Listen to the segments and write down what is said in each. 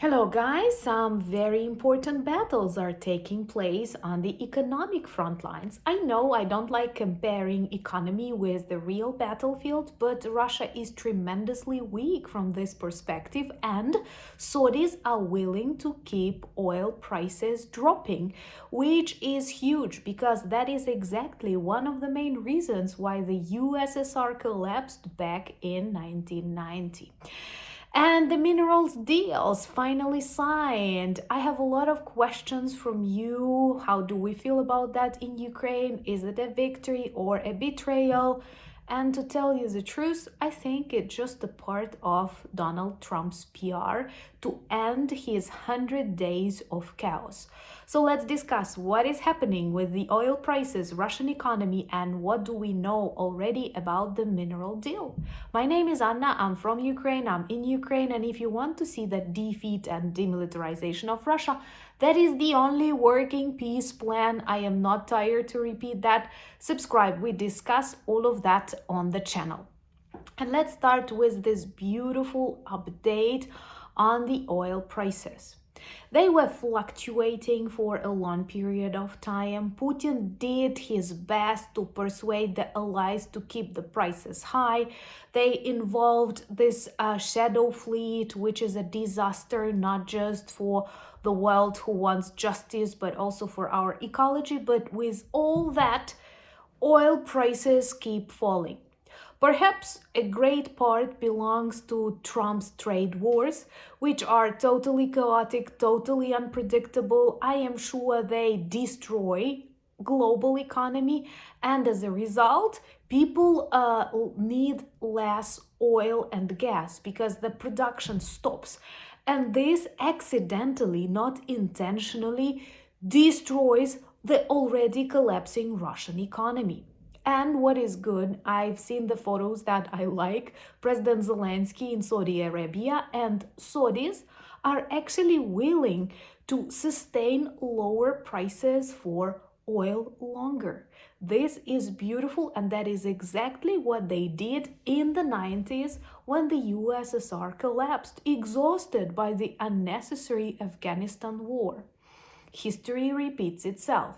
Hello, guys. Some very important battles are taking place on the economic front lines. I know I don't like comparing economy with the real battlefield, but Russia is tremendously weak from this perspective, and Saudis are willing to keep oil prices dropping, which is huge because that is exactly one of the main reasons why the USSR collapsed back in 1990. And the minerals deals finally signed. I have a lot of questions from you. How do we feel about that in Ukraine? Is it a victory or a betrayal? And to tell you the truth, I think it's just a part of Donald Trump's PR to end his 100 days of chaos. So let's discuss what is happening with the oil prices, Russian economy, and what do we know already about the mineral deal. My name is Anna, I'm from Ukraine, I'm in Ukraine, and if you want to see the defeat and demilitarization of Russia, that is the only working peace plan. I am not tired to repeat that. Subscribe, we discuss all of that on the channel. And let's start with this beautiful update on the oil prices. They were fluctuating for a long period of time. Putin did his best to persuade the allies to keep the prices high. They involved this shadow fleet, which is a disaster not just for the world who wants justice, but also for our ecology. But with all that, oil prices keep falling. Perhaps a great part belongs to Trump's trade wars, which are totally chaotic, totally unpredictable. I am sure they destroy global economy, and as a result, people need less oil and gas because the production stops. And this accidentally, not intentionally, destroys the already collapsing Russian economy. And what is good, I've seen the photos that I like. President Zelensky in Saudi Arabia, and Saudis are actually willing to sustain lower prices for oil longer. This is beautiful, and that is exactly what they did in the 90s when the USSR collapsed, exhausted by the unnecessary Afghanistan war. History repeats itself.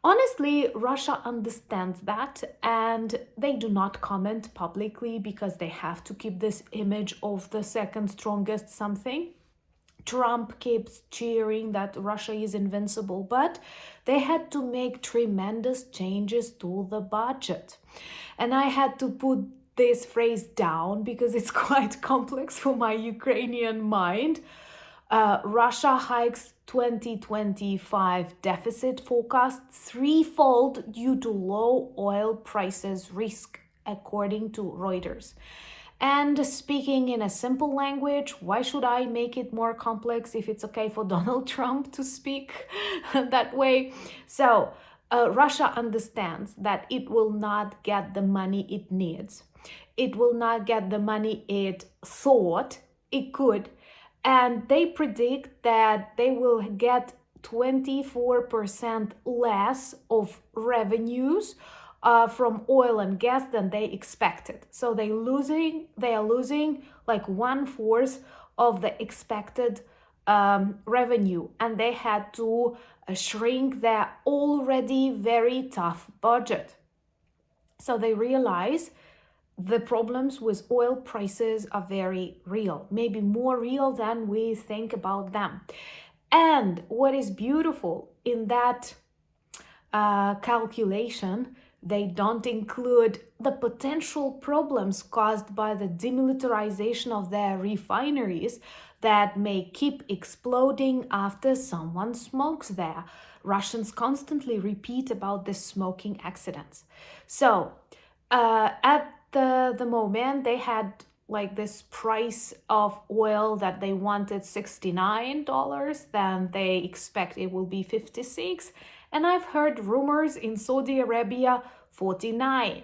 Honestly, Russia understands that, and they do not comment publicly because they have to keep this image of the second strongest something. Trump keeps cheering that Russia is invincible, but they had to make tremendous changes to the budget. And I had to put this phrase down because it's quite complex for my Ukrainian mind. Russia hikes 2025 deficit forecast threefold due to low oil prices risk, according to Reuters. And speaking in a simple language, why should I make it more complex if it's okay for Donald Trump to speak that way? So, Russia understands that it will not get the money it needs. It will not get the money it thought it could, and they predict that they will get 24% less of revenues from oil and gas than they expected. So they are losing like 1/4 of the expected revenue, and they had to shrink their already very tough budget. So they realize the problems with oil prices are very real, maybe more real than we think about them. And what is beautiful in that calculation, they don't include the potential problems caused by the demilitarization of their refineries that may keep exploding after someone smokes there. Russians constantly repeat about the smoking accidents. So, at the moment, they had like this price of oil that they wanted $69, then they expect it will be 56, and I've heard rumors in Saudi Arabia $49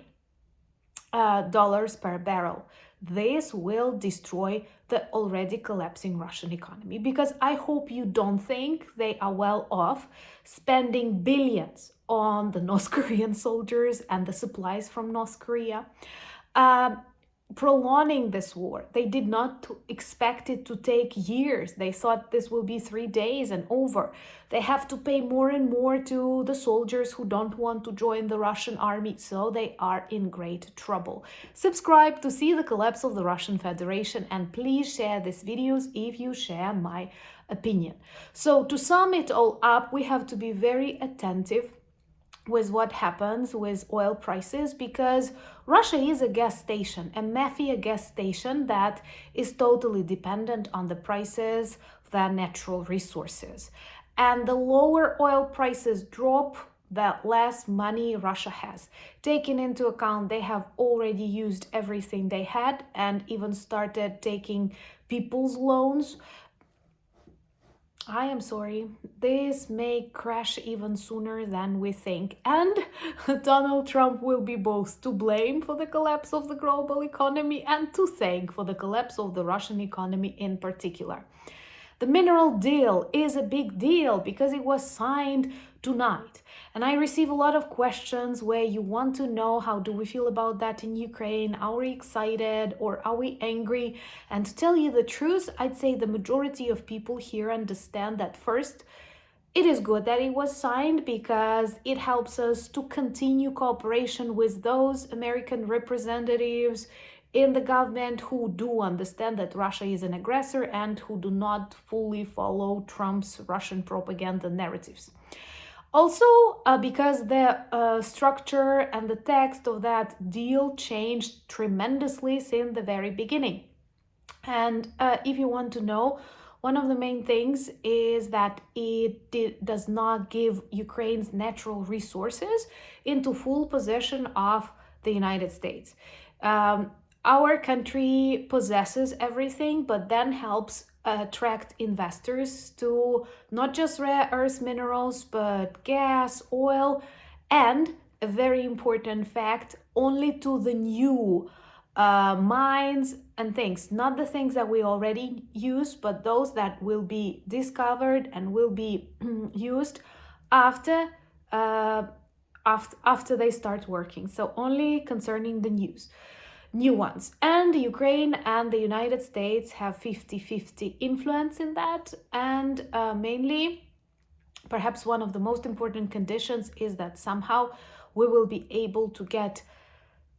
dollars per barrel. This will destroy the already collapsing Russian economy, because I hope you don't think they are well off spending billions on the North Korean soldiers and the supplies from North Korea. prolonging this war. They did not expect it to take years. They thought this will be 3 days and over. They have to pay more and more to the soldiers who don't want to join the Russian army, so they are in great trouble. Subscribe to see the collapse of the Russian Federation, and please share these videos if you share my opinion. So to sum it all up, we have to be very attentive with what happens with oil prices, because Russia is a gas station, a mafia gas station that is totally dependent on the prices of their natural resources. And the lower oil prices drop, the less money Russia has. Taking into account they have already used everything they had and even started taking people's loans. I am sorry, this may crash even sooner than we think, and Donald Trump will be both to blame for the collapse of the global economy and to thank for the collapse of the Russian economy in particular. The mineral deal is a big deal because it was signed tonight. And I receive a lot of questions where you want to know how do we feel about that in Ukraine? Are we excited or are we angry? And to tell you the truth, I'd say the majority of people here understand that first, it is good that it was signed because it helps us to continue cooperation with those American representatives in the government who do understand that Russia is an aggressor and who do not fully follow Trump's Russian propaganda narratives. Also, because the structure and the text of that deal changed tremendously since the very beginning. And if you want to know, one of the main things is that it does not give Ukraine's natural resources into full possession of the United States. Our country possesses everything, but then helps attract investors to not just rare earth minerals, but gas, oil, and a very important fact, only to the new mines and things, not the things that we already use, but those that will be discovered and will be used after they start working. So only concerning the new ones. And Ukraine and the United States have 50-50 influence in that. And mainly, perhaps one of the most important conditions is that somehow we will be able to get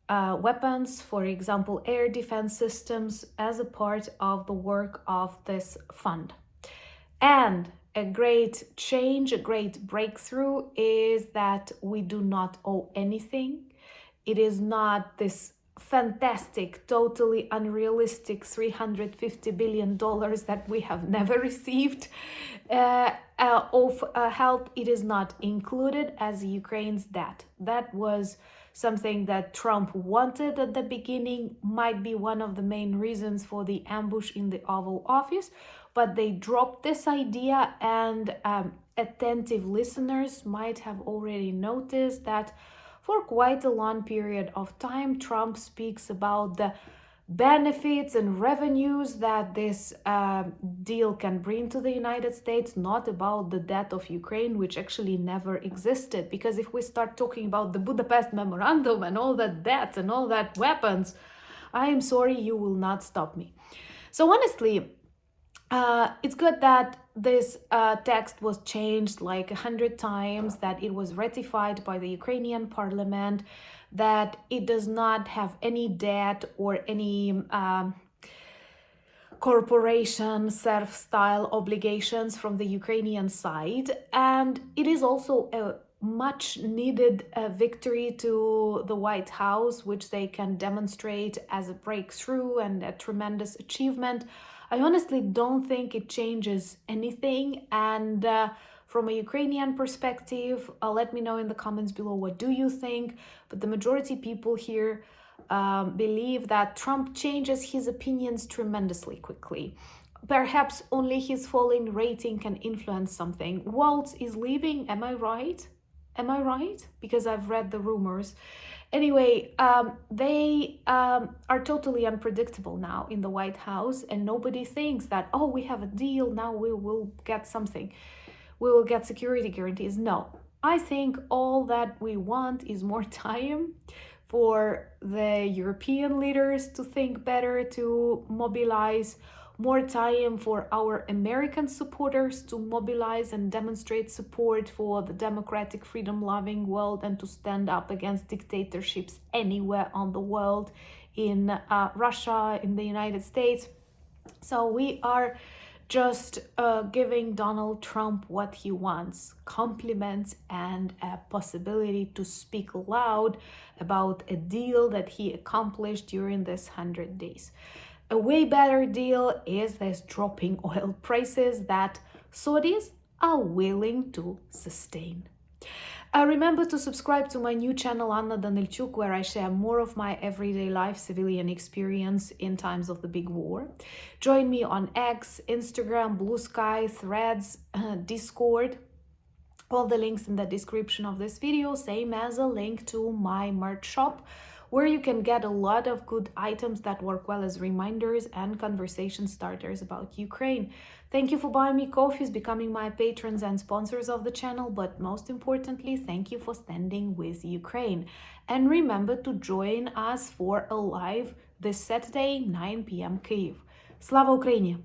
weapons, for example, air defense systems, as a part of the work of this fund. And a great change, a great breakthrough is that we do not owe anything. It is not this fantastic, totally unrealistic $350 billion that we have never received of help. It is not included as Ukraine's debt. That was something that Trump wanted at the beginning, might be one of the main reasons for the ambush in the Oval Office, but they dropped this idea, and attentive listeners might have already noticed that for quite a long period of time, Trump speaks about the benefits and revenues that this deal can bring to the United States, not about the debt of Ukraine, which actually never existed. Because if we start talking about the Budapest Memorandum and all that debt and all that weapons, I am sorry, you will not stop me. So honestly, it's good that this text was changed like 100 times, that it was ratified by the Ukrainian parliament, that it does not have any debt or any corporation self-style obligations from the Ukrainian side. And it is also a much needed victory to the White House, which they can demonstrate as a breakthrough and a tremendous achievement. I honestly don't think it changes anything. And from a Ukrainian perspective, let me know in the comments below, what do you think? But the majority people here believe that Trump changes his opinions tremendously quickly. Perhaps only his falling rating can influence something. Waltz is leaving, am I right? Am I right? Because I've read the rumors. Anyway, they are totally unpredictable now in the White House, and nobody thinks that, oh, we have a deal, now we will get something. We will get security guarantees. No, I think all that we want is more time for the European leaders to think better, to mobilize, more time for our American supporters to mobilize and demonstrate support for the democratic, freedom loving world and to stand up against dictatorships anywhere on the world, in Russia, in the United States. So we are just giving Donald Trump what he wants, compliments and a possibility to speak loud about a deal that he accomplished during this 100 days. A way better deal is this dropping oil prices that Saudis are willing to sustain. Remember to subscribe to my new channel Anna Danilchuk, where I share more of my everyday life civilian experience in times of the big war. Join me on X, Instagram, Blue Sky, Threads, Discord. All the links in the description of this video, same as a link to my merch shop, where you can get a lot of good items that work well as reminders and conversation starters about Ukraine. Thank you for buying me coffees, becoming my patrons and sponsors of the channel, but most importantly, thank you for standing with Ukraine. And remember to join us for a live this Saturday, 9 p.m. Kyiv. Slava Ukraini!